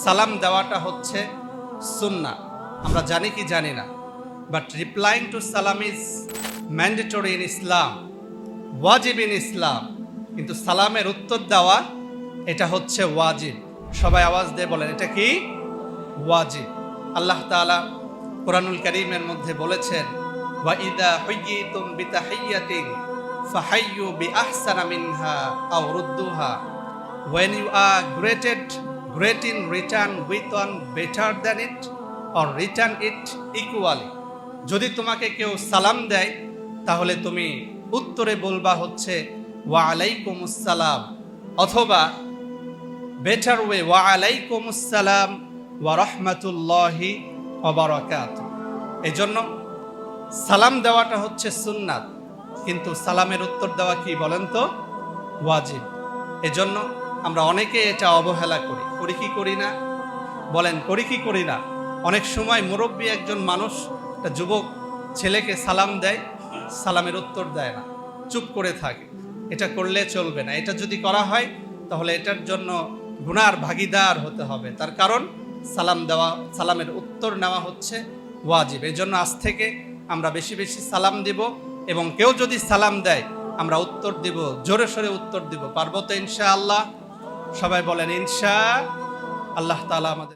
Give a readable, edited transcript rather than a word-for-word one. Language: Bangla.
সালাম দেওয়াটা হচ্ছে সুন্নাহ। আমরা জানি কি জানি না, বাট রিপ্লাইং টু সালাম ইজ ম্যান্ডেটরি ইন ইসলাম, ওয়াজিব ইন ইসলাম। কিন্তু সালামের উত্তর দেওয়া এটা হচ্ছে ওয়াজিব। সবাই আওয়াজ দিয়ে বলেন, এটা কি? ওয়াজিব। আল্লাহ তাআলা কোরআনুল কারীমের মধ্যে বলেছেন, ওয়া ইযা হুয়্যিতুম বিতাহিয়্যাতিন ফাহাইয়্যু বিআহসানা মিনহা আও রুদ্দুহা। When you are great in return with one better than it or return it equally. যদি তোমাকে কেউ সালাম দেয় তাহলে তুমি উত্তরে বলবা হচ্ছে ওয়া আলাইকুমুস সালাম, অথবা বেটার ওয়ে ওয়া আলাইকুমুস সালাম ওয়া রাহমাতুল্লাহি ওয়া বারাকাতুহু। এজন্য সালাম দেওয়াটা হচ্ছে সুন্নাত, কিন্তু সালামের উত্তর দেওয়া কি বলেন তো? ওয়াজিব। এজন্য আমরা অনেকে এটা অবহেলা করি কি করি না? বলেন, করি কি করি না? অনেক সময় মুরব্বী একজন মানুষ একটা যুবক ছেলেকে সালাম দেয়, সালামের উত্তর দেয় না, চুপ করে থাকে। এটা করলে চলবে না। এটা যদি করা হয় তাহলে এটার জন্য গুনার ভাগীদার হতে হবে। তার কারণ সালামের উত্তর নেওয়া হচ্ছে ওয়াজিব। এই জন্য আজ থেকে আমরা বেশি বেশি সালাম দিব, এবং কেউ যদি সালাম দেয় আমরা উত্তর দিব, জোরে সোরে উত্তর দিব। পারবো তো ইনশাআল্লাহ? সবাই বলেন ইনশাআল্লাহ। তাআলা আমাদের